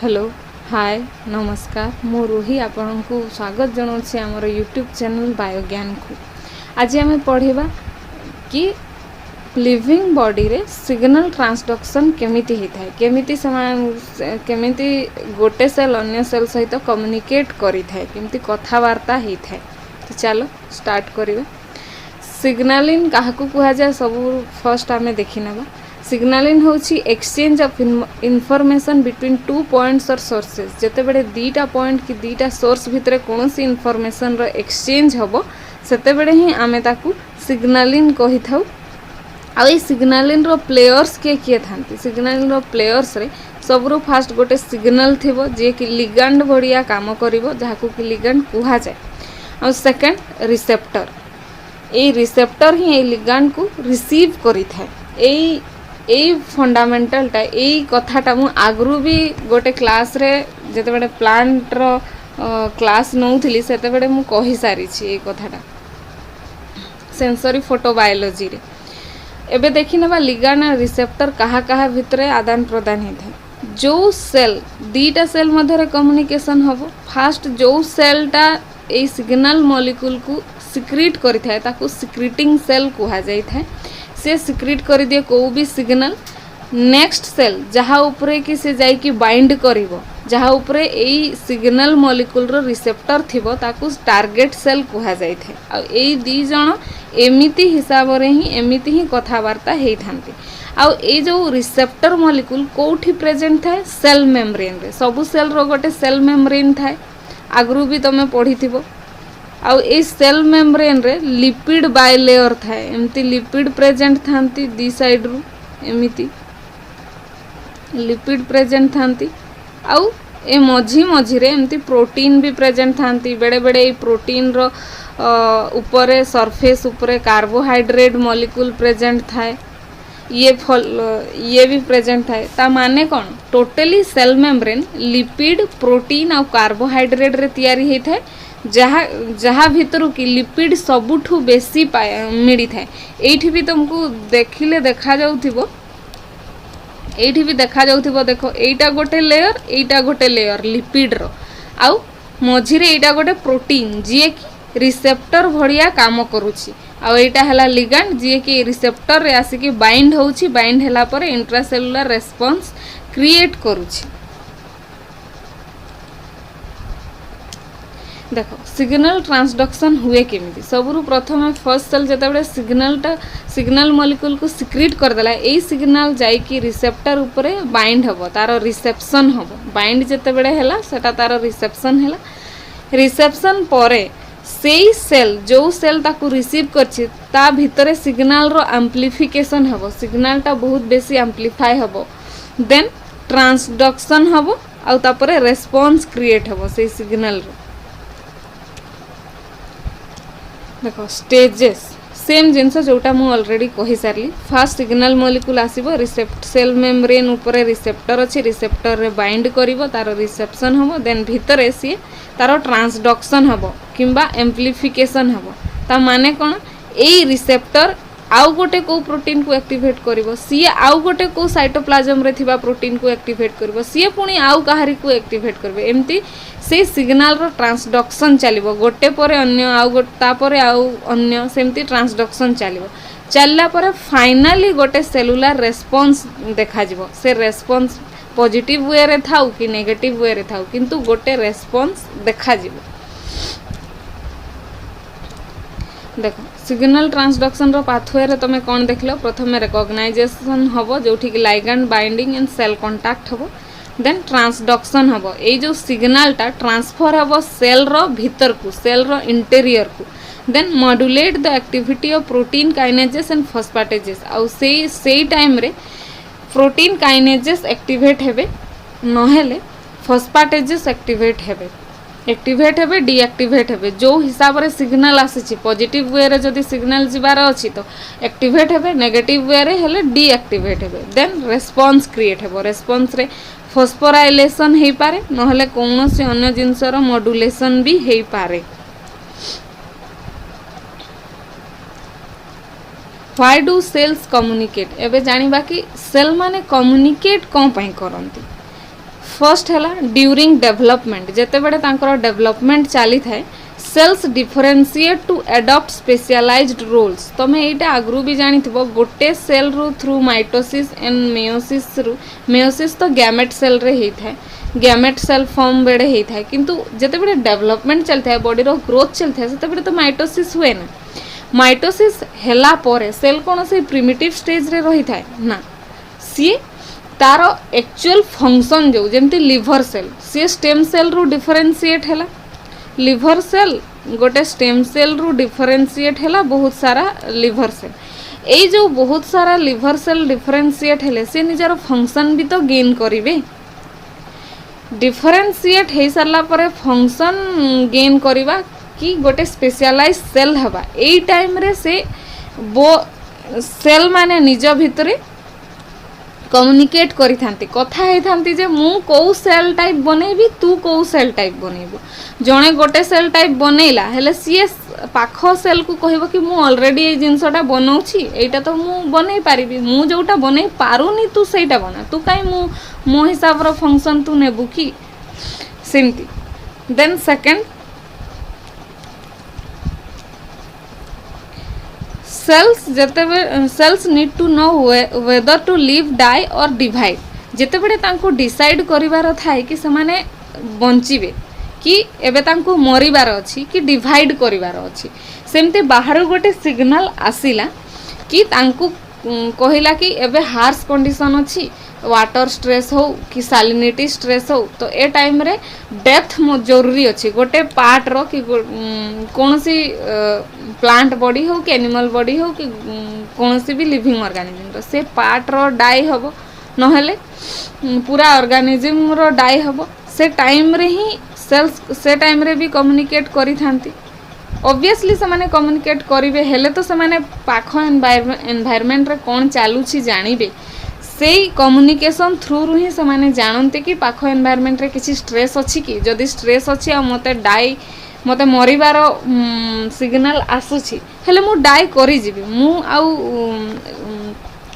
Hello hi नमस्कार मु रूही आपण को स्वागत जनाऊँगी आमर यूट्यूब चैनल बायोज्ञान को। आज आम पढ़ा कि लिविंग बॉडी रे सिग्नल ट्रांसडक्शन केमिति होता है, केमिति गोटे सेल अन्य सेल सहित कम्युनिकेट करि थाए, केमिति कथावार्ता होता है। तो चलो स्टार्ट करिवा। सिग्नलिंग काहाकू कहा जाए सब फर्स्ट आमे देखि नेबा। सिग्नलिंग होची exchange of information between two points और सोर्सेस। जते बड़े दीटा पॉइंट कि दीटा सोर्स भितरे कोनोसी इनफॉरमेशन रो एक्सचेंज हबो सेते बड़े ही आमे ताकू सिग्नलिंग कहि थाउ। आ ए सिग्नलिंग रो प्लेयर्स के थांती। सिग्नलिंग रो प्लेयर्स रे सबरु फास्ट गोटे सिग्नल थिबो जे कि लिगैंड बढ़िया काम करिवो जाहाकू कि लिगैंड कुहा जाय। आ सेकंड रिसेप्टर, ए रिसेप्टर ही ए लिगैंड को रिसीव करि थाए। ए फंडामेंटलटा ए कथाटा मु आगरू भी गोटे क्लास रे जते बड़े प्लांट रो क्लास नौथिली सेते बड़े मु कहि सारी छी ए कथाटा सेंसरी फोटोबायोलॉजी रे। एबे देखि नेबा लिगैंड और रिसेप्टर कहा कहा भितरे आदान प्रदान हे थाए। जो सेल दीटा सेल मध्यरे कम्युनिकेशन हबो, फास्ट जो सेलटा ए सिग्नल मॉलिक्यूल को सिक्रीट करि थाए ताकू सिक्रीटिंग सेल कुहा जाय थाए। से सिक्रीट कर दिए को भी सिग्नल नेक्स्ट सेल जहाँ उपरे कि से जाई कि बाइंड करिवो, जहाँ उपरे एई सिग्नल मॉलिक्यूल रो रिसेप्टर थिबो ताकू टारगेट सेल कुहा जाय थे। आ एई दी जण एमिति हिसाब रे ही एमिति ही कथावार्ता हेई थांती। आ ए जो रिसेप्टर मॉलिक्यूल कोठी प्रेजेंट थाए सेल मेम्ब्रेन रे। सबु सेल रो गोटे सेल मेम्ब्रेन थाए, आगरू भी तमे पढ़ी थिबो। आउ ए सेल मेम्ब्रेन रे लिपिड बायलेयर थाए, एमती लिपिड प्रेजेंट थांती दी साइड रु एमिति लिपिड प्रेजेंट थांती। आउ ए मझी मझी रे एमती प्रोटीन भी प्रेजेंट थांती। बेड़े बेड़े ए प्रोटीन रो ऊपरे सरफेस ऊपरे कार्बोहाइड्रेट मॉलिक्यूल प्रेजेंट थाए, ये भी प्रेजेंट थाए। ता माने कोन totally cell membrane lipid protein आ कार्बोहाइड्रेट रे तैयारी हेई थाए, जहाँ भीतर कि लिपिड सबुठू बेसी मिली थाए। एठी भी तुमको देखिले देखा जाउथिबो, एठी भी देखा जाउथिबो। देखो एटा गोटे लेयर लिपिड रो, आउ मझिरे एटा गोटे प्रोटीन जे कि रिसेप्टर भड़िया काम करूची। आउ एटा हला लिगैंड जे कि रिसेप्टर रे आसी कि बाइंड होउची, बाइंड हला पर इंट्रासेलुलर रेस्पॉन्स क्रिएट करूची। देखो सिग्नल ट्रांसडक्शन हुए केमिति। सबरु प्रथम फर्स्ट सेल जते बड़े सिग्नल मॉलिक्यूल को सिक्रीट कर देला, एई सिग्नल जाई कि रिसेप्टर ऊपरे बाइंड हबो, तारो रिसेप्शन हबो। बाइंड जते बड़े हला सेटा तारो रिसेप्शन हला। रिसेप्शन परे सेई सेल जो सेल ताकू रिसीव करछि ता भितरे सिग्नल रो एम्प्लीफिकेशन हबो, सिग्नलटा बहुत बेसी एम्प्लीफाई हबो। देन ट्रांसडक्शन हबो आ तापरे रेस्पॉन्स क्रिएट हबो सेई सिग्नल रो। देखो स्टेजेस सेम जिनस जोटा मु ऑलरेडी कहि सारली। फास्ट सिग्नल मॉलिक्यूल आसीबो, रिसेप्ट सेल मेम्ब्रेन ऊपर रिसेप्टर अछि, रिसेप्टर रे बाइंड करिवो, तारो रिसेप्शन हबो। देन भितरे सी तारो ट्रांसडक्शन हबो किंबा एम्प्लीफिकेशन हबो। ता माने कोन एई रिसेप्टर आउ गोटे को प्रोटीन को एक्टिवेट करिवो, सी आउ गोटे को साइटोप्लाज्म रे थिबा प्रोटीन को एक्टिवेट करिवो, सी पुणी आउ काहारी को एक्टिवेट करबो। एमती से सिग्नल रो ट्रांसडक्शन चलिवो, गोटे परे अन्य आउ गोटे ता परे आउ अन्य, सेमती ट्रांसडक्शन चलिवो। चलला परे फाइनली गोटे सेलुलर रेस्पॉन्स देखा जिवो। से रेस्पॉन्स पॉजिटिव वे रे थाउ कि नेगेटिव वे रे थाउ, किंतु गोटे रेस्पॉन्स देखा जिवो। देखो सिग्नल ट्रांसडक्शन रो पाथवे रे तमे कोन देखलो, प्रथमे रिकॉग्नाइजेशन हबो जोठी कि ligand binding and cell contact हबो। देन ट्रांसडक्शन हबो, ए जो सिग्नल टा ट्रांसफर हबो सेल रो भीतर को, सेल रो इंटीरियर को। Then modulate the activity of protein kinases and phosphatases. आउ सेई टाइम रे प्रोटीन काइनेजेस एक्टिवेट हेबे, नहेले फॉस्फेटेजेस एक्टिवेट हेबे डीएक्टिवेट हेबे। जो हिसाब रे सिग्नल आसी पॉजिटिव वे रे जदी सिग्नल जिबार अछि तो एक्टिवेट हेबे, नेगेटिव वे रे हेले डीएक्टिवेट हेबे। देन रेस्पॉन्स क्रिएट हेबो, रेस्पॉन्स रे फॉस्फोराइलेशन हेई पारे, नहले कोनोसी अन्य जिंसर मॉड्यूलेशन भी हेई पारे। Why do cells communicate. एबे जानिबा कि सेल माने कम्युनिकेट कोन पई करंती। फर्स्ट है ड्यूरिंग डेवलपमेंट जेते बड़े तांकर डेवलपमेंट चली थाए cells differentiate to adopt specialised roles तमें यहाँ आगु भी जानी गोटे सेल रु थ्रू माइटोसिस एंड मेयोसिस तो गैमेट सेल रे ही थाए गैमेट सेल फॉर्म बेड़े ही थाए किंतु जेते बड़े डेवलपमेंट चलता है बॉडी रो ग्रोथ चलता है सेते बड़े तो माइटोसिस हुए ना माइटोसिस हेला परे सेल कौन से प्रिमिटिव स्टेज रे रही थाए ना सी तार एक्चुअल फंक्शन जो जमती लिवर सेल सी स्टेम सेल रु डिफरेंशिएट हैला लिवर सेल गोटे स्टेम सेल रु डिफरेंशिएट हैला बहुत सारा लिवर सेल ए जो बहुत सारा लिवर सेल डिफरेंशिएट हेले से निजार फंक्शन भी तो गेन करिवे डिफरेंशिएट हे सारला परे फंक्शन गेन करिवा कि गोटे स्पेशलाइज सेल हवा ए टाइम रे से बो सेल माने निज भितरे कम्युनिकेट करि थांती कथा हे थांती जे मु को सेल टाइप बनेबी तू को सेल टाइप बनेबो जणे गोटे सेल टाइप बनेला हेले सीए पाख सेल को कहबो कि मु ऑलरेडी ए जिंसटा बनौछि एटा तो मु बनै पारिबी मु जोटा बनै पारुनी तू सेटा बना तू काई मु मो हिसाब रो फंक्शन तू नेबु की सिमती then second cells need to know whether to live die or divide जेते बड़े तांको डिसाइड करिवार थाए कि समाने बंचिबे कि एबे तांको मरिबार अछि कि डिवाइड करिवार अछि सेमते बाहर गोटे सिग्नल आसिला कि तांको कहिला कि एबे हार्श कंडीशन अछि वाटर स्ट्रेस हो कि सालिनिटी स्ट्रेस हो तो ए टाइम रे डेथ जरूरी अच्छी गोटे पार्ट रो कि कौन सी प्लांट बॉडी हो कि एनिमल बॉडी हो कि कौन सी भी लिविंग ऑर्गेनिज्म रो से पार्ट रो डाई हबो नहेले पूरा ऑर्गेनिज्म रो डाई हबो से टाइम रे ही सेल्स से टाइम रे भी कम्युनिकेट करि थांती ऑब्वियसली से माने कम्युनिकेट करिवे हेले तो से माने पाखो एनवायरनमेंट रे कोन चालू छी जानिबे से कम्युनिकेशन थ्रू रु ही से माने जानते कि पाखो एनवायरनमेंट रे किसी स्ट्रेस अछि कि जदि स्ट्रेस अछि आ मते डाई मते मरिबार सिग्नल आसुछि हेले मु डाई करि जिबि मु आउ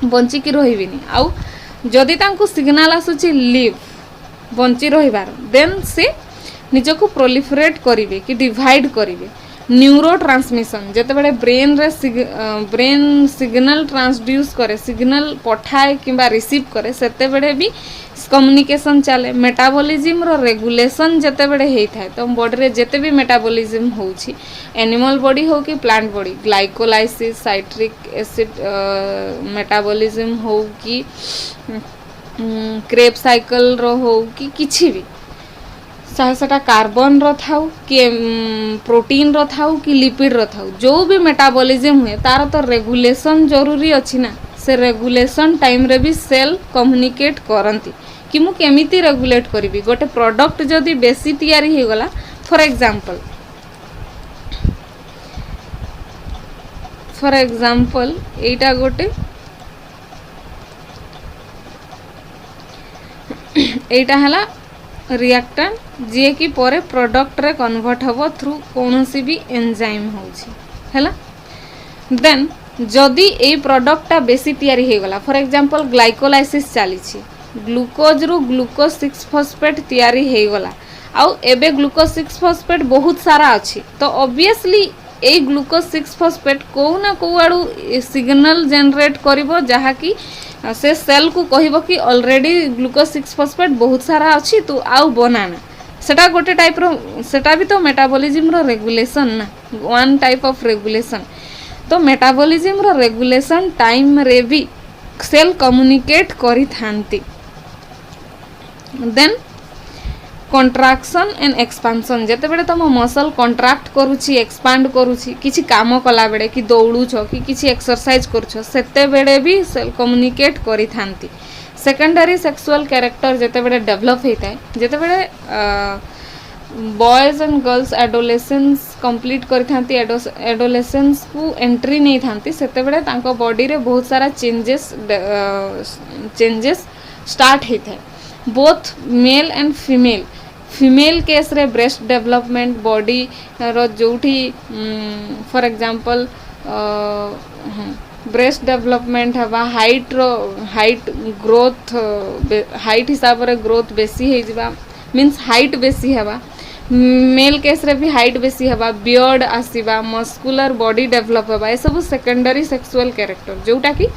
बंची कि रहिबिनी आउ जदि तांको सिग्नल आसुछि लिव बंची रहिबार देन से निजको प्रोलिफरेट करिवे कि डिवाइड करिवे न्यूरो ट्रांसमिशन जेते बड़े ब्रेन रे ब्रेन सिग्नल ट्रांसड्यूस करे सिग्नल पठाए किंबा रिसीव करे सेते बड़े भी कम्युनिकेशन चले मेटाबॉलिज्म रो रेगुलेशन जेते बड़े हेई थाए तो बॉडी रे जेते भी मेटाबॉलिज्म होउछि एनिमल बॉडी हो कि plant body glycolysis citric acid metabolism हो कि क्रेब साइकिल रो हो कि किछि भी साटा कार्बन रो थाउ कि प्रोटीन रो थाउ कि लिपिड रो थाउ जो भी मेटाबॉलिज्म हुए तार तो रेगुलेशन जरूरी अछि ना से रेगुलेशन टाइम रे भी सेल कम्युनिकेट करंती कि मु केमिति रेगुलेट करबी गोटे प्रोडक्ट जदी बेसी तयारी हे गला फॉर एग्जांपल एटा गोटे एटा हला रिएक्टेंट जे कि परे प्रोडक्ट रे कन्वर्ट हबो थ्रू कोनोसी भी एंजाइम होछि हैला देन जदि ए प्रोडक्ट ता बेसी तयारी हे गला फॉर एग्जांपल ग्लाइकोलाइसिस चाली छी ग्लूकोज रु ग्लूकोज 6 फॉस्फेट तयारी हे गला आउ एबे ग्लूकोज 6 फॉस्फेट बहुत सारा अछि तो ऑब्वियसली ए ग्लूकोज 6 फॉस्फेट को ना को आडू सिग्नल जनरेट करिवो जहा कि से सेल को कहबो कि ऑलरेडी ग्लूकोज 6 फॉस्फेट बहुत सारा अछि तो आउ बनाना सेटा गोटे टाइप रो सेटा भी तो मेटाबॉलिज्म रो रेगुलेशन ना वन टाइप ऑफ रेगुलेशन तो मेटाबॉलिज्म रो रेगुलेशन टाइम रे भी सेल कम्युनिकेट करि थांती देन कंट्राक्शन एंड एक्सपांशन जेते बेले तुम मसल कंट्राक्ट करूची एक्सपांड करूची किछि काम कला बेले कि दौड़ू छ कि किछि एक्सरसाइज करू सेते बेले भी सेल कम्युनिकेट करि थांती सेकेंडरी सेक्सुअल कैरेक्टर जेते बेले डेवलप हेता है जेते बेले boys and girls adolescence complete करि थांती एडोलेसेंस को एंट्री नहीं थांती सेते बेले तांको बॉडी रे बहुत सारा चेंजेस स्टार्ट हेता है both male and female case रे ब्रेस्ट डेवलपमेंट बॉडी रो जोठी फॉर एग्जांपल ब्रेस्ट डेवलपमेंट हवा हाइट रो हाइट ग्रोथ हाइट हिसाब रे ग्रोथ बेसी हे जिबा मीन्स हाइट बेसी हवा मेल केस रे भी हाइट बेसी हवा बियर्ड आसीबा मस्कुलर बॉडी डेवलप हवा ए सब सेकेंडरी सेक्सुअल कैरेक्टर जोटा कि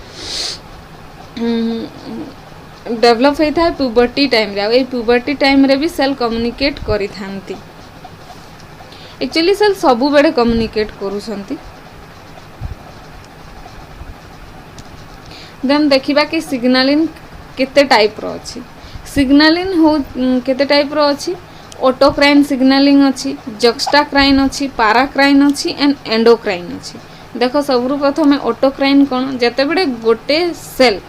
डेवलप होता है प्यूबर्टी टाइम रे ए प्यूबर्टी टाइम रे भी सेल कम्युनिकेट करि थांती एक्चुअली सेल सबु बेडे कम्युनिकेट करूछंती देन देखिबा कि सिग्नलिन केते टाइप रो अछि सिग्नलिन हो केते टाइप रो अछि ऑटोक्राइन सिग्नलिंग अछि जक्स्टाक्राइन अछि पाराक्राइन अछि एंड एंडोक्राइन अछि देखो सबरु प्रथमे ऑटोक्राइन कोन जते बेडे गोटे सेल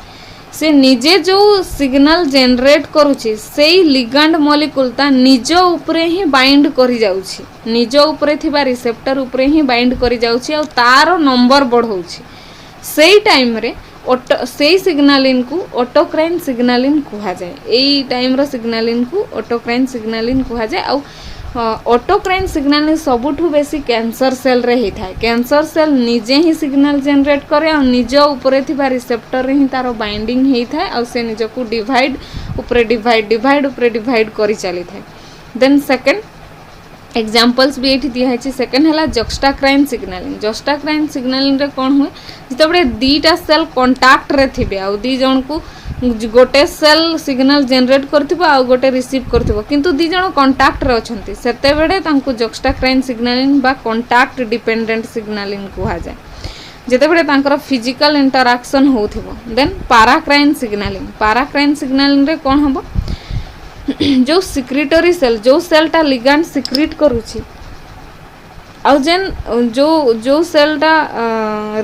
से निजे जो सिग्नल जनरेट करूछि सेई लिगैंड मॉलिक्यूल ता निज ऊपरे ही बाइंड करि जाउछि निज ऊपरे थिबा रिसेप्टर ऊपरे ही बाइंड करि जाउछि आ तारो नंबर बढ़ौछि सेई टाइम रे से सिग्नलिन को ऑटोक्राइन सिग्नलिन कहा जाए यही टाइम रो सिग्नलिन को ऑटोक्राइन सिग्नलिन कहा जाए आ ऑटोक्राइन सिग्नलिन सबुठु बेसी कैंसर सेल रे ही थाए कैंसर सेल निजे ही सिग्नल जनरेट करे और निज ऊपरे थिबा रिसेप्टर रे ही तारो बाइंडिंग हेई थाए और से निज को डिवाइड ऊपरे डिवाइड ऊपरे डिवाइड करि चली थाए देन सेकंड एग्जांपल्स भी एठी दिया है सेकंड हला जक्स्टाक्राइन सिग्नलिंग रे कोन हुए जते बडे दीटा सेल कांटेक्ट रे थिबे आ दी जण को गोटे सेल सिग्नल जनरेट करथिबो आ गोटे रिसीव करथिबो किंतु दी जण कांटेक्ट रे अछंती सेते बेडे तांको जक्स्टाक्राइन सिग्नलिंग बा कांटेक्ट डिपेंडेंट सिग्नलिंग कुहा जाय जते बेडे तांकर फिजिकल इंटरैक्शन होथिबो देन पाराक्राइन सिग्नलिंग रे कोन हबो जो सिक्रिटरी सेल जो सेलटा लिगैंड सिक्रिट करूछि आ जेन जो सेलटा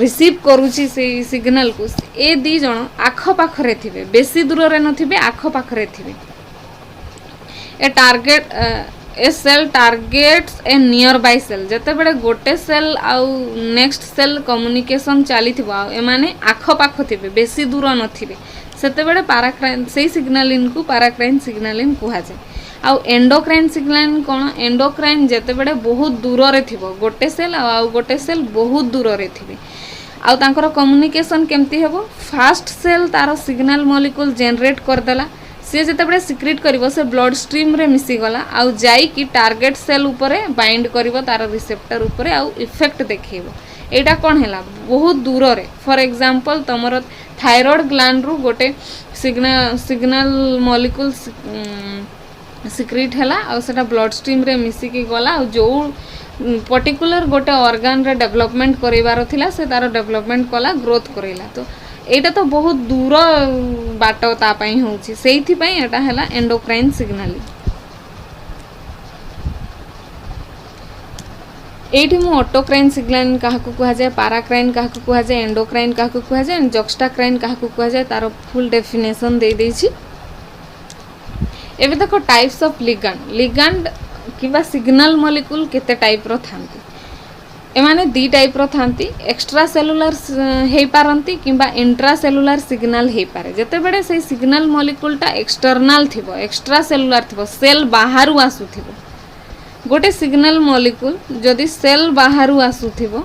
रिसीव करूछि से सिग्नल को ए दी जण आख पाखरे थिबे बेसी दूर रे नथिबे आख पाखरे थिबे ए टारगेट ए सेल टारगेट्स ए नियर बाय सेल जते बेडे गोटे सेल आ नेक्स्ट सेल कम्युनिकेशन चली थिबा ए माने आख पाख थिबे बेसी दूर नथिबे सेते बेडे पाराक्राइन से सिग्नलिन को पाराक्राइन सिग्नलिन कुहा जाय आ एंडोक्राइन सिग्नलिन कोन एंडोक्राइन जते बेडे बहुत दूर रे थिबो गोटे सेल आ गोटे सेल बहुत दूर रे थिबे आ तांकर कम्युनिकेशन केमती हेबो फास्ट सेल तारो सिग्नल मॉलिक्यूल जनरेट कर देला से जते बेडे सिक्रेट करिवो से ब्लड स्ट्रीम रे मिसी गला आ जाई कि टारगेट सेल ऊपरे बाइंड करिवो तारो रिसेप्टर ऊपरे आ इफेक्ट देखैबो एटा कोन हैला बहुत दूर रे फॉर एग्जांपल तमरो थायराइड ग्लैंड रु गोटे सिग्नल मॉलिक्यूल सिक्रेट हैला और सेटा ब्लड स्ट्रीम रे मिसी के गला और जो पर्टिकुलर गोटे ऑर्गन रे डेवलपमेंट करिवार थिला से तारो डेवलपमेंट कला ग्रोथ करेला तो एटा तो बहुत दूर बाटो ता पई होउची सेइथि पई एटा हैला एंडोक्राइन सिग्नलिंग एठी मु ऑटोक्राइन सिग्नलिंग काहाकू कहा जाए पाराक्राइन काहाकू कहा जाए एंडोक्राइन काहाकू कहा जाए जक्स्टाक्राइन काहाकू कहा जाए तारो फुल डेफिनेशन दे देछि एबे देखो टाइप्स ऑफ लिगैंड किबा सिग्नल मॉलिक्यूल केते टाइप रो थांती एमाने दी टाइप रो थांती एक्स्ट्रा सेलुलर हे पारंती किबा इंट्रा सेलुलर सिग्नल हे पारे जते बेडे से सिग्नल मॉलिक्यूल टा एक्सटर्नल थिबो एक्स्ट्रा सेलुलर थिबो सेल बाहरु आसुथिबो गोटे सिग्नल मॉलिक्यूल जदि सेल बाहरु आसुथिबो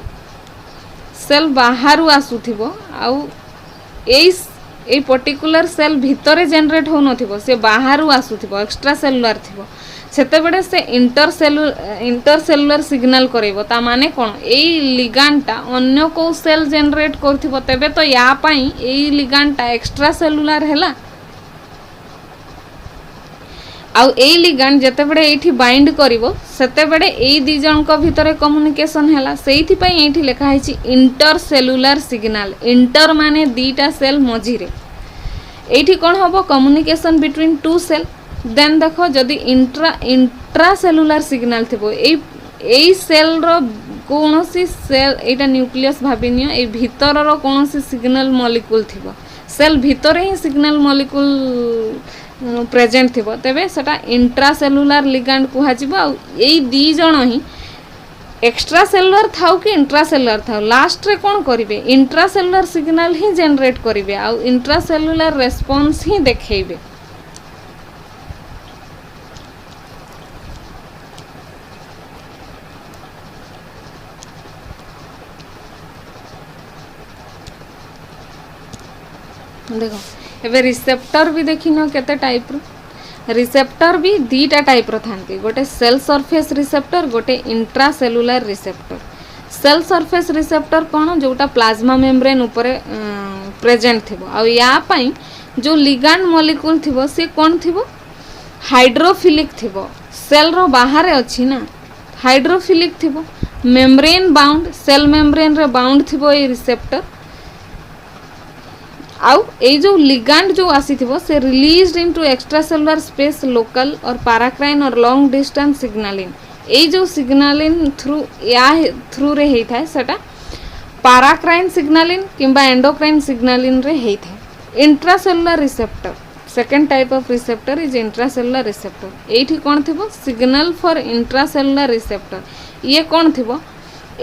आउ ए पर्टिकुलर सेल भितरे जनरेट हो नथिबो से बाहरु आसुथिबो एक्स्ट्रा सेलुलर थिबो सेते बेडे से इंटरसेलुलर सिग्नल करैबो ता माने कोन एई लिगैंड टा अन्य को सेल जनरेट करथिबो तबे तो या पई एई लिगैंड टा एक्स्ट्रा सेलुलर हैला आउ एई लिगैंड जते बेडे एठी बाइंड करिवो सेते बेडे एई दी जन को भितरे कम्युनिकेशन हैला सेइथि पई एठी लेखा हैछि इंटरसेलुलर सिग्नल इंटर माने दीटा सेल मझी रे एठी कोन हबो communication between two cell then देखो जदि इंट्रासेलुलर सिग्नल थिबो एई सेल रो कोनोसी सेल एटा न्यूक्लियस भाबिनियो ए भितर रो कोनोसी सिग्नल मॉलिक्यूल थिबो सेल भितरे ही सिग्नल मॉलिक्यूल प्रेजेंट थिबो तबे सेटा इंट्रासेलुलर लिगैंड कुहा जिवो आ एई दी जण ही एक्स्ट्रा सेलुलर थाउ कि इंट्रासेलुलर थाउ लास्ट रे कोन करिवे इंट्रासेलुलर सिग्नल ही जनरेट करिवे आ इंट्रासेलुलर रेस्पॉन्स ही देखैबे देख एबे रिसेप्टर भी देखिन केते टाइप रो रिसेप्टर भी दीटा टाइप रो थांती गोटे सेल सरफेस रिसेप्टर गोटे intracellular receptor cell surface receptor कौन जोटा प्लाज्मा मेम्ब्रेन ऊपर प्रेजेंट थिबो आ या पई जो लिगांड मॉलिक्यूल थिबो से कौन थिबो हाइड्रोफिलिक थिबो सेल रो बाहर अछि ना हाइड्रोफिलिक थिबो मेम्ब्रेन बाउंड सेल मेम्ब्रेन रे बाउंड थिबो ए रिसेप्टर आउ ए जो लिगांड जो आसी थिबो से released into extracellular space local और पैराक्राइन और लॉन्ग डिस्टेंस सिग्नलिंग ए जो सिग्नलिंग थ्रू रे हेई थाए सेटा पैराक्राइन सिग्नलिंग किंबा एंडोक्राइन सिग्नलिंग रे हेई थाए intracellular receptor second type of receptor is intracellular receptor एठी कोन थिबो सिग्नल फॉर इंट्रासेलुलर रिसेप्टर ये कोन थिबो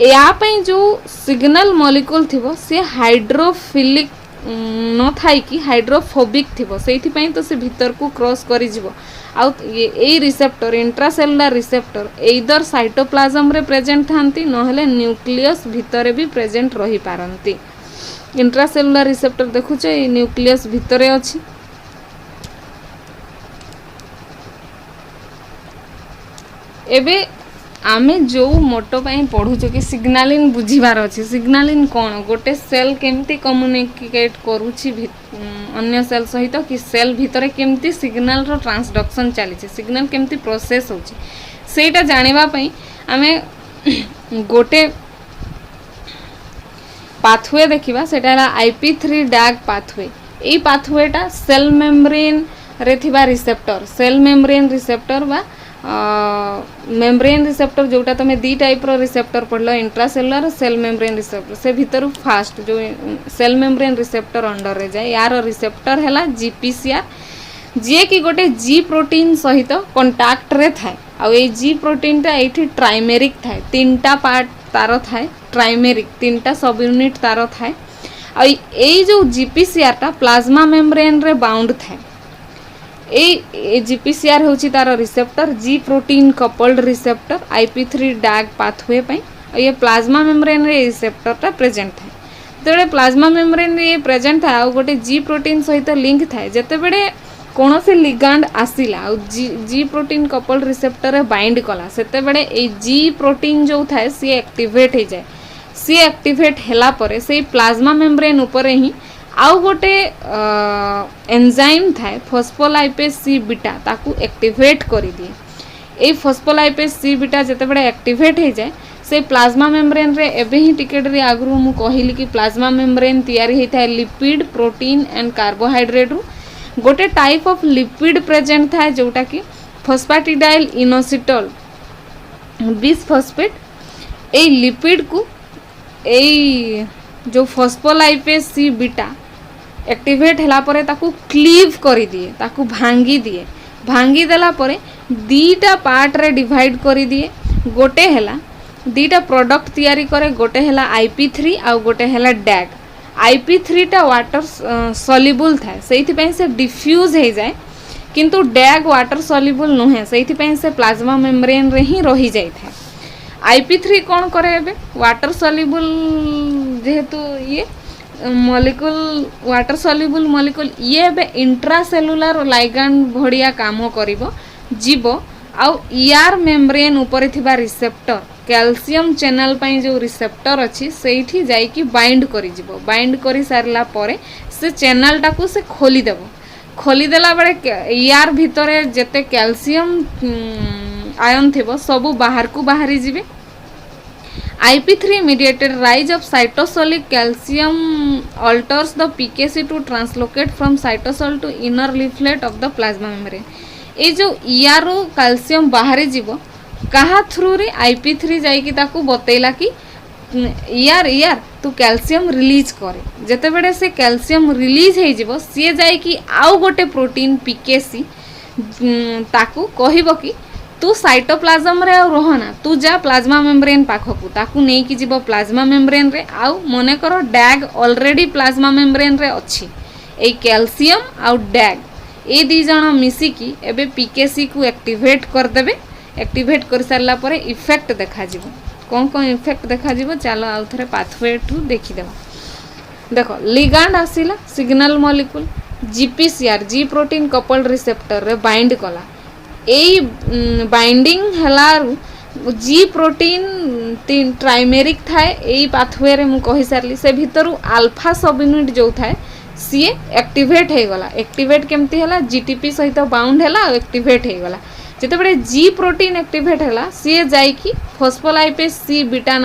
या पई जो सिग्नल मॉलिक्यूल थिबो से हाइड्रोफिलिक न थाई कि हाइड्रोफोबिक थिबो सेठी पई तो से भीतर को क्रॉस करि जिवो आउ ए रिसेप्टर इंट्रासेलुलर रिसेप्टर एइदर साइटोप्लाज्म रे प्रेजेंट थांती नहले न्यूक्लियस भीतर भी प्रेजेंट रही पारंती इंट्रासेलुलर रिसेप्टर देखुछ ए न्यूक्लियस भीतर अछि एबे आमे जो मोटो पाई पढ़ुछु कि सिग्नलिंग बुझीबार अछि सिग्नलिंग कोन गोटे सेल केमती कम्युनिकेट करूछि अन्य सेल सहित कि सेल भितरे केमती सिग्नल रो ट्रांसडक्शन चली छै सिग्नल केमती प्रोसेस होछि सेटा जानिबा पई आमे गोटे पाथवे देखिबा सेटा है IP3 डैग पाथवे ए पाथवेटा सेल मेम्ब्रेन रे थिबा रिसेप्टर सेल मेम्ब्रेन रिसेप्टर बा मेम्ब्रेन रिसेप्टर जोटा तुम दी टाइप रो रिसेप्टर पढ़ल इंट्रासेलुलर सेल मेम्ब्रेन रिसेप्टर से भीतर फास्ट जो सेल मेम्ब्रेन रिसेप्टर अंडर रे जाए यार रिसेप्टर हैला GPCR जे कि गोटे जी प्रोटीन सहित कांटेक्ट रे थाए आ ए जी प्रोटीन टा एठी ट्राइमेरिक थाए तीनटा पार्ट तार थाए ट्राइमेरिक तीनटा सब यूनिट तार थाए आ ए जो GPCR टा प्लाज्मा मेम्ब्रेन रे बाउंड थाए ए GPCR होची तार रिसेप्टर जी protein coupled receptor IP3 डैग pathway पई ये प्लाज्मा मेम्ब्रेन रे रिसेप्टर ता प्रेजेंट थाए जेते प्लाज्मा मेम्ब्रेन रे प्रेजेंट था आ गोटे जी प्रोटीन सहित लिंक थाए जेते बेडे कोन से लिगांड आसिला आ जी प्रोटीन कपल्ड रिसेप्टर रे बाइंड कला सेते बेडे ए जी प्रोटीन जो थाए सी एक्टिवेट हे जाए सी एक्टिवेट हैला परे से प्लाज्मा मेम्ब्रेन ऊपर ही आउ गोटे एंजाइम थाए फॉस्फोलाइपेज सी बीटा ताकू एक्टिवेट करी दिए ए फॉस्फोलाइपेज सी बीटा जते बडे एक्टिवेट हे जाए से प्लाज्मा मेम्ब्रेन रे एबे ही टिकेट रे आगरु मु कहिली कि प्लाज्मा मेम्ब्रेन तयारी हे थाए लिपिड प्रोटीन एंड कार्बोहाइड्रेट रु गोटे टाइप ऑफ लिपिड प्रेजेंट थाए जोटा कि फॉस्फेटिडाइल इनोसिटोल बिसफॉस्फेट ए लिपिड को ए जो फॉस्फोलाइपेज सी बीटा एक्टिवेट हैला परे ताकू क्लीव करी दिए ताकू भांगी देला परे दीटा पार्ट रे डिवाइड करी दिए गोटे हैला दीटा प्रोडक्ट तयारी करे गोटे हैला IP3 आ गोटे हैला डैग IP3 टा वाटर सॉल्युबल थाए सेइथि पई से डिफ्यूज हे जाए किंतु डैग वाटर सॉल्युबल नहे सेइथि पई से प्लाज्मा मेम्ब्रेन रे ही रही जाय थाए IP3 कौन करे एबे वाटर सॉल्युबल जेहेतु ये मॉलिक्यूल वाटर सॉल्युबल मॉलिक्यूल ये बे इंट्रासेलुलर लाइगैंड भड़िया काम करिवो जीवो आउ ईआर मेम्ब्रेन ऊपर थिबा रिसेप्टर कैल्शियम चैनल पई जो रिसेप्टर अछि सेठी जाई कि बाइंड करि जीवो बाइंड करि सारला परे से चैनल टाकू से खोली देबो खोली देला बळे ईआर भितरे जते कैल्शियम आयन थिबो सब बाहर को बाहरी जीवे IP3 mediated rise of cytosolic calcium alters the PKC to translocate from cytosol to inner leaflet of the plasma membrane ए जो ER कैल्शियम बाहरी जीवो कहा थ्रू रे IP3 जाई कि ताकू बतैला कि ER तू कैल्शियम रिलीज करे जते बेडे से कैल्शियम रिलीज हे जीवो से जाई कि आउ गोटे प्रोटीन PKC ताकू कहिबो कि तू साइटोप्लाज्म रे आ रहना तू जा प्लाज्मा मेम्ब्रेन पाखकू ताकू नै कि जीवो प्लाज्मा मेम्ब्रेन रे आउ मने करो डैग ऑलरेडी प्लाज्मा मेम्ब्रेन रे अछि ए कैल्शियम आउ डैग ए दी जण मिसी कि एबे पीकेसी को एक्टिवेट कर देबे एक्टिवेट कर सारला परे इफेक्ट देखा जीवो कोन कोन इफेक्ट देखा जीवो चलो आउ थरे पाथवे टू देखि देबा देख लिगांड आसिला signal molecule GPCR G protein coupled receptor रे बाइंड कला एई बाइंडिंग हलारु जी प्रोटीन तीन ट्राइमेरिक थाए एई पाथवे रे मु कहि सारली से भितरु अल्फा सब यूनिट जो थाए सीए एक्टिवेट हे गला एक्टिवेट केमती हला जीटीपी सहित बाउंड हला एक्टिवेट हे गला जेते बडे जी प्रोटीन एक्टिवेट हला सीए जाई कि फॉस्फोलाइपेज सी बीटा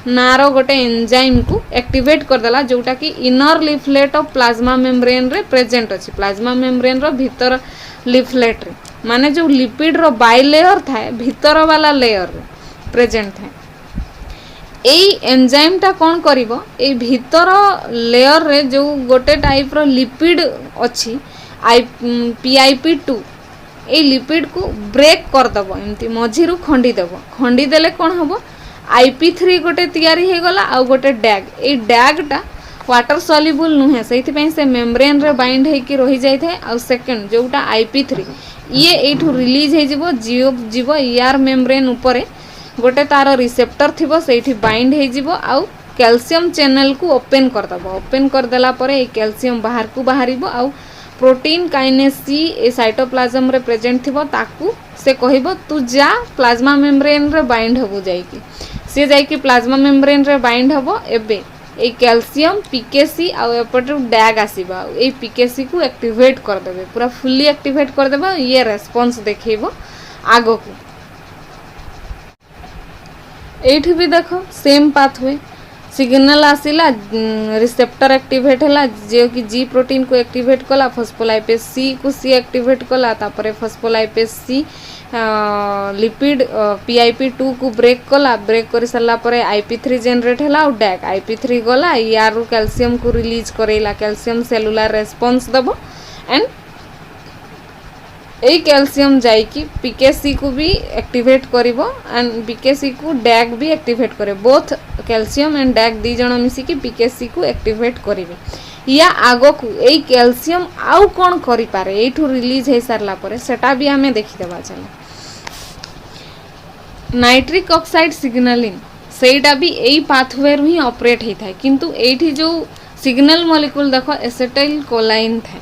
नारो गोटे एंजाइम को एक्टिवेट कर देला जोटा कि inner leaflet of plasma membrane रे प्रेजेंट अछि प्लाज्मा मेम्ब्रेन रो भीतर लिफलेट रे माने जो लिपिड रो बाय लेयर थाए भीतर वाला लेयर रे प्रेजेंट थाए एई एंजाइम टा कोन करिवो ए भीतर लेयर रे जो गोटे टाइप रो लिपिड अछि PIP2 ए लिपिड को ब्रेक कर दबो एमती मझिरु खंडी देले कोन हबो IP3 गोटे तैयारी हे गला आ गोटे डैग ए डैग टा वाटर सॉल्युबल नुहे से से मेम्ब्रेन रे बाइंड हे कि रही जाय थे आ सेकंड जोटा IP3 ये एठू रिलीज हे जिवो जीव ER मेम्ब्रेन ऊपर गोटे तार रिसेप्टर थिबो सेठी बाइंड हे जिवो आ कैल्शियम चैनल को ओपन कर दबो ओपन कर देला परे ए कैल्शियम बाहर को बाहरिबो आ प्रोटीन काइनेस सी ए साइटोप्लाज्म रे प्रेजेंट थिबो ताकू से कहिबो तू जा प्लाज्मा मेम्ब्रेन रे बाइंड होबो जाई कि से जाई कि प्लाज्मा मेम्ब्रेन रे बाइंड होबो एबे ए कैल्शियम पीकेसी आ एपटे डैग आसीबा ए पीकेसी को एक्टिवेट कर देबे पूरा फुल्ली एक्टिवेट कर देबा ये रेस्पॉन्स देखैबो आगो को एठी भी देखो सेम पाथवे सिग्नल आसिला रिसेप्टर एक्टिवेट हला जे कि जी प्रोटीन को एक्टिवेट कला फॉस्फोलाइपेज सी को सी एक्टिवेट कला तापरे फॉस्फोलाइपेज सी लिपिड PIP2 को ब्रेक कला ब्रेक कर सारा परे IP3 जनरेट हला और डैक IP3 गला यार कैल्शियम को रिलीज करेला कैल्शियम सेलुलर रेस्पॉन्स दबो एंड ए कैल्शियम जाई कि पीकेसी को भी एक्टिवेट करिवो एंड पीकेसी को डैग भी एक्टिवेट करे बोथ कैल्शियम एंड डैग दी जण मिसी कि पीकेसी को एक्टिवेट करिवे या आगो को ए कैल्शियम आउ कोन करि पारे एठू रिलीज हे सारला परे सेटा भी हमें देखि देबा चलो नाइट्रिक ऑक्साइड सिग्नलिंग सेटा भी एई पाथवे रु ही ऑपरेट हे थाए किंतु एठी जो सिग्नल मॉलिक्यूल देखो एसिटाइल कोलाइन थाए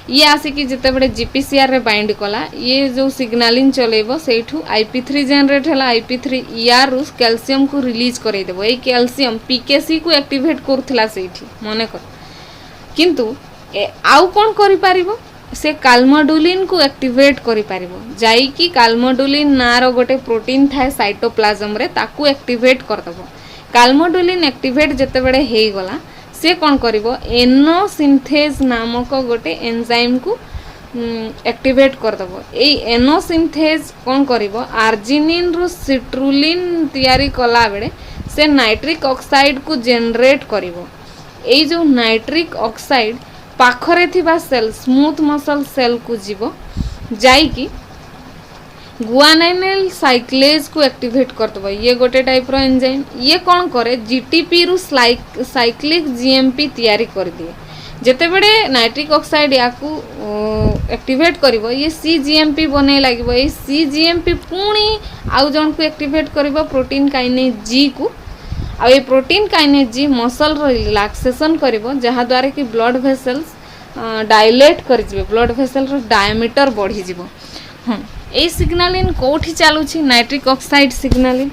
ये आसिकी जिते बड़े जीपीसीआर रे बाइंड कला ये जो सिग्नलिंग चलेबो सेठू IP3 जनरेट हला IP3 ER रु कैल्शियम को रिलीज करे देबो ए कैल्शियम पीकेसी को एक्टिवेट करथला सेठी माने कर किंतु आउ कोन करि पारिबो से काल्मोडुलिन को एक्टिवेट करि पारिबो जाई कि काल्मोडुलिन नारो गोटे प्रोटीन थाए साइटोप्लाज्म रे ताकू एक्टिवेट कर दबो काल्मोडुलिन एक्टिवेट जते बड़े हे गला से कौन करिवो एनो सिंथेज नामक गोटे एंजाइम को एक्टिवेट कर दबो ए एनो सिंथेज कौन करिवो आर्जिनिन रु सिट्रुलिन तैयारी कला बेले से नाइट्रिक ऑक्साइड को जनरेट करिवो ए जो नाइट्रिक ऑक्साइड पाखरे थिबा सेल स्मूथ मसल सेल को जीवो जाई कि गुआनाइनिल साइक्लेज को एक्टिवेट कर दबो ये गोटे टाइप रो एंजाइम ये कौन करे जीटीपी रु साइक्लिक जीएमपी तैयारी कर दिए जेते बड़े नाइट्रिक ऑक्साइड या को एक्टिवेट करिवो ये सीजीएमपी बने लागबो ए सीजीएमपी पुणी आउ जन को एक्टिवेट करिवो प्रोटीन काइनेज जी को आ ये प्रोटीन काइनेज जी मसल रो रिलैक्सेशन करिवो जहा द्वारा कि ब्लड वेसल्स डायलेट कर जिवो ब्लड वेसल रो डायमीटर बढ़ी जिवो हां ए सिग्नलिन कोठी चालुछि नाइट्रिक ऑक्साइड सिग्नलिन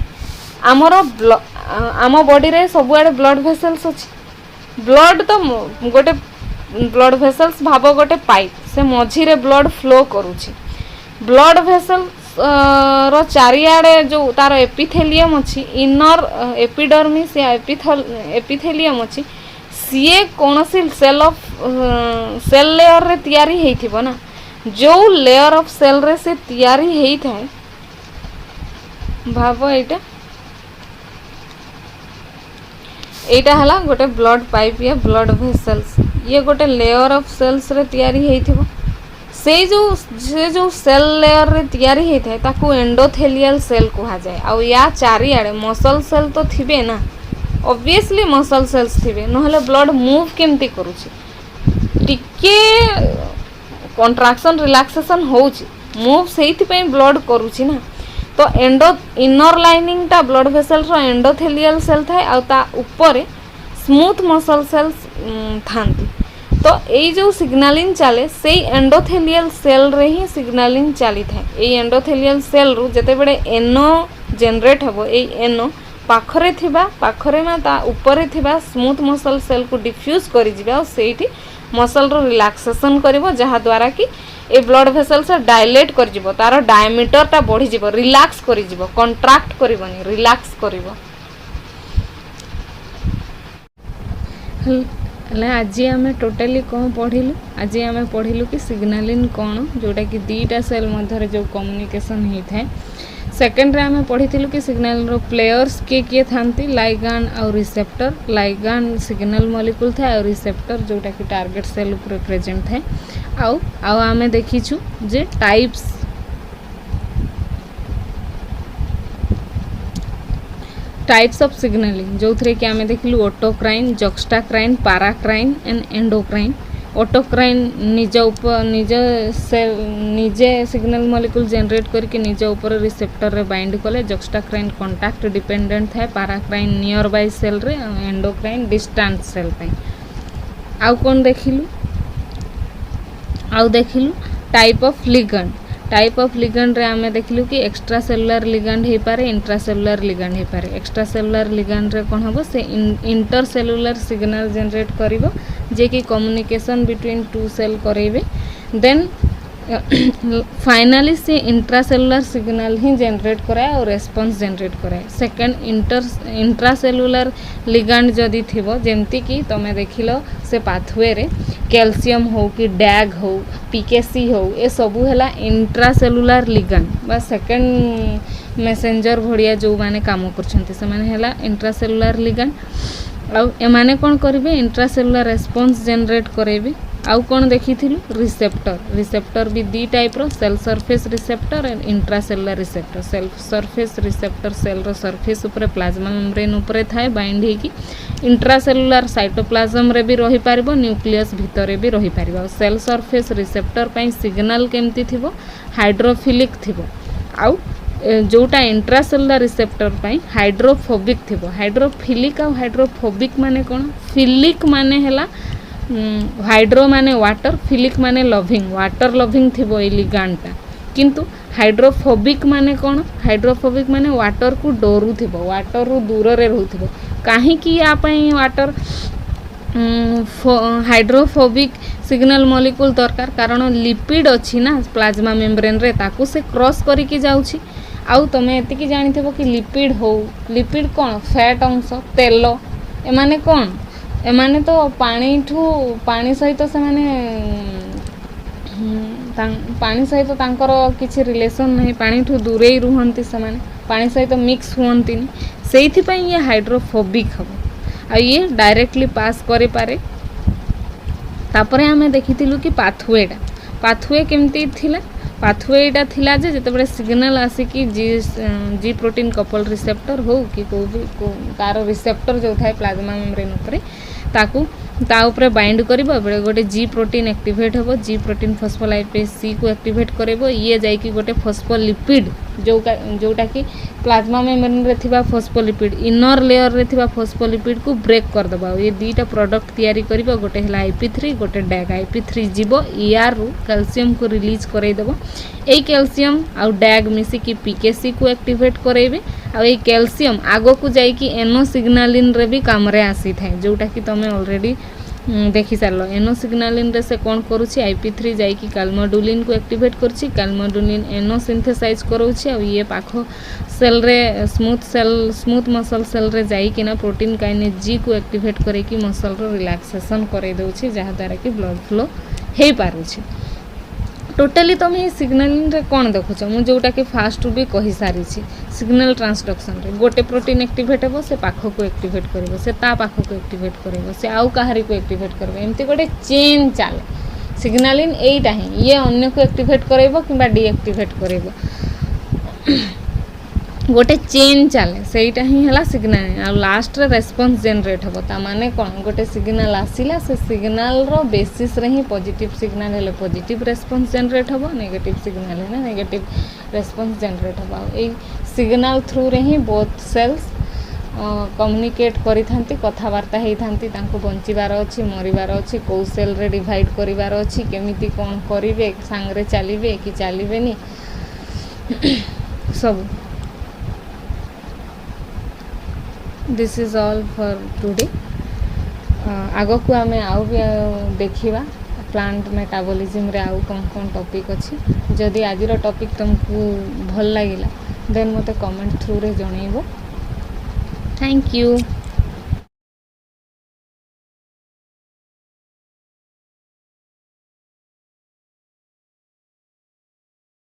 आमर आम बॉडी रे सबुआडे ब्लड वेसल्स अछि ब्लड तो गोटे ब्लड वेसल्स भाबो गोटे पाइप से मझी रे ब्लड फ्लो करूछि ब्लड वेसल रो चारियाडे जो तार एपिथेलियम अछि इनर एपिडर्मिस या एपिथेलियम अछि सीए कोनोसी सेल ऑफ सेल लेयर रे तैयारी हेइथिबो ना जो लेयर ऑफ सेल रे से तैयारी हेई थाए भाबो एटा हला गोटे ब्लड पाइप या ब्लड वेसल्स ये गोटे लेयर ऑफ सेल्स रे तैयारी हेई थिबो से जो सेल लेयर रे तैयारी हेई थाए ताकू एंडोथेलियल सेल कहा जाए आ या चारियाडे मसल सेल तो थिबे ना ऑब्वियसली मसल सेल्स थिबे नहले ब्लड मूव केमती करूची टिके कंट्राक्शन रिलैक्सेशन होउची मूव सेहिति पई ब्लड करूची ना तो एंडो इनर लाइनिंग ता ब्लड वेसल रो एंडोथेलियल सेल थाए आ ता ऊपर स्मूथ मसल सेल्स थांती। तो यही जो सिग्नालिंग चले से एंडोथेलियल सेल रे ही सिग्नालिंग चली था। ये एंडोथेलियल सेल रु जते बड़े एनो जनरेट हबो ए एनो पाखरे थिबा पाखरे ना ता ऊपर थिबा स्मूथ मसल सेल को डिफ्यूज करि जिबा और सेठी मसल रो रिलैक्सेशन करिवो जहा द्वारा कि ए ब्लड वेसल से डायलेट कर जिवो तार डायमीटर ता बढ़ी जिवो रिलैक्स करि जिवो कंट्रैक्ट करिवोनी रिलैक्स करिवो। हेले आज आम टोटाली कौन पढ़िलु आज आम पढ़िलु कि सिग्नालिन कौन जोटा कि दीटा सेल मध्य जो कम्युनिकेशन होता है। सेकेंड रे आम पढ़ी कि सिग्नल रो प्लेयर्स किए थांती लाइगान और रिसेप्टर। लाइगान सिग्नल मॉलिक्यूल था और रिसेप्टर जोटा कि टारगेट सेल ऊपर प्रेजेंट था। आउ आम देखीछु जे टाइप्स ऑफ सिग्नलिंग जो थे कि आम देखिलु ऑटोक्राइन जक्स्टाक्राइन पाराक्राइन एंड एंडोक्राइन। ऑटोक्राइन निजे सिग्नल मॉलिक्यूल जनरेट करके निज ऊपर रिसेप्टर रे बाइंड कले। जक्स्टाक्राइन कांटेक्ट डिपेंडेंट था। पाराक्राइन नियर बाय सेल रे एंडोक्राइन डिस्टेंट सेल पे। आउ कौन देखिलु type of ligand. Type of ligand रे आमे देखिलु कि एक्स्ट्रा सेलुलर लिगेंड हे पारे इंट्रा सेलुलर लिगेंड हे पारे। एक्स्ट्रा सेलुलर लिगेंड रे कोन हबो से इंटर सेलुलर सिग्नल जनरेट करिवो जे कि कम्युनिकेशन बिटवीन टू सेल करेबे। देन फाइनली से इंट्रा सेलुलर सिग्नल ही जनरेट कराए और रेस्पॉन्स जनरेट कराए। सेकंड इंट्रा सेलुलर लिगेंड जदि थिबो जेमती कि तमे देखिलो से पाथवे रे कैल्शियम हो कि डैग हो पीकेसी हो ए सबू हैला इंट्रा सेलुलर लिगेंड बा सेकंड मैसेंजर भड़िया जो माने काम करछन्ती से माने हैला इंट्रा सेलुलर लिगेंड। आउ एमाने कोन करिवे इंट्रा सेलुलर रेस्पॉन्स जनरेट करेबे। आउ कौन देखी रिसेप्टर। रिसेप्टर भी दी टाइप रो cell surface receptor and intracellular receptor. Cell surface receptor cell रो सरफेस ऊपर प्लाज्मा मेम्ब्रेन ऊपर थाए बाइंड हेकी इंट्रा सेलुलर साइटोप्लाज्म रे भी रही पारिबो न्यूक्लियस भितर भी रही पारिबो। सेल सरफेस रिसेप्टर पई सिग्नल केमती थिबो हाइड्रोफिलिक थिबो। आउ जोटा इंट्रा सेलुलर रिसेप्टर पई हाइड्रोफोबिक थिबो। हाइड्रोफिलिक आ हाइड्रोफोबिक माने कोन फिलिक माने हैला हाइड्रो माने वाटर फिलिक माने लविंग वाटर लविंग थिबो ए लिगेंडटा। किंतु हाइड्रोफोबिक माने कोन हाइड्रोफोबिक माने वाटर को डरू थिबो वाटर रु दूर रे रहउथिबो। काहे कि या पई वाटर हाइड्रोफोबिक सिग्नल मॉलिक्यूल दरकार कारण लिपिड अछि ना प्लाज्मा मेम्ब्रेन रे ताकू से क्रॉस करी कि जाउछि। आउ तमे एति कि जानिथिबो कि लिपिड कोन फैट अंश तेल एमाने कोन एमाने तो पानी सहित से माने पानी सहित तांकर किछि रिलेशन नहीं पानी ठू दूरे ही रुहंती से माने पानी सहित मिक्स हुअंती सेइथि पई ये हाइड्रोफोबिक हबो। आ ये डायरेक्टली पास करे पारे। तापरे हमें देखिथिलु कि पाथवे केमती थिला। पाथवेटा थिला जे जतबे सिग्नल आसी कि जी प्रोटीन कपल रिसेप्टर हो कि कार रिसेप्टर जो थाए प्लाज्मा मेम्ब्रेन ऊपर ताकू ता ऊपर बाइंड करिवो बेले गोटे जी प्रोटीन एक्टिवेट होबो। जी प्रोटीन फॉस्फोलाइपेज सी को एक्टिवेट करेबो। ये जाई कि गोटे फॉस्फोलिपिड जोटा कि प्लाज्मा मेम्ब्रेन रे थिबा फॉस्फोलिपिड इनर लेयर रे थिबा फॉस्फोलिपिड को ब्रेक कर दबा। ये दीटा प्रोडक्ट तैयारी करिवो गोटे हला IP3 गोटे डैग। IP3 जीवो ER रु कैल्शियम को रिलीज करई दबो। ए कैल्शियम आ डैग मिसी कि पीकेसी को एक्टिवेट करेबे। आ ए कैल्शियम आगो को जाई कि एनो सिग्नलिन रे भी काम रे आसी थाए जोटा कि तमे ऑलरेडी देखि सारलो। एनो सिग्नलिन रे से कोन करूछि IP3 जाई कि काल्मोडुलिन को एक्टिवेट करछि। काल्मोडुलिन एनो सिंथेसाइज करूछि आ ये पाखो सेल रे स्मूथ मसल सेल रे जाई कि ना प्रोटीन काइनेज जी को एक्टिवेट करे कि मसल रो रिलैक्सेशन करे दोछि जहा द्वारा कि ब्लड फ्लो हे पारुछि। टोटाली तुम ये सिग्नलिंग रे कौन देखुच मु जोटा कि फास्ट भी कहि सारी सिग्नल ट्रांसडक्शन रे गोटे प्रोटीन एक्टिवेट हेबो से पाखो को एक्टिवेट करिवो से ता पाखो को एक्टिवेट करिवो से आउ काहारी को एक्टिवेट करबो एमती गोटे चेन चाल सिग्नलिंग एटा ही ये अन्य को एक्टिवेट करैबो किबा डीएक्टिवेट करैबो गोटे चेन चले सेटा ही हला सिग्नल आ लास्ट रे रेस्पॉन्स जनरेट होबो ता माने कोन गोटे सिग्नल आसिला से सिग्नल रो बेसिस रे ही पॉजिटिव सिग्नल हेले पॉजिटिव रेस्पॉन्स जनरेट होबो नेगेटिव सिग्नल है ना नेगेटिव रेस्पॉन्स जनरेट होबो ए सिग्नल थ्रू रे ही बोथ सेल्स कम्युनिकेट करिथांती कथबार्ता होइथांती तांको बंचिबार अछि मरिबार अछि कोउ सेल रे डिवाइड करिबार अछि केमिति कोन करिवे सांगरे चलिबे कि चलिबेनी सब this is all for today आगो को आमे आउ भी देखिबा प्लांट मेटाबॉलिज्म रे आउ कोन टॉपिक अछि जदि आजिर टॉपिक तुमको भल लागिला देन मते कमेंट थ्रू रे जणैबो थैंक यू।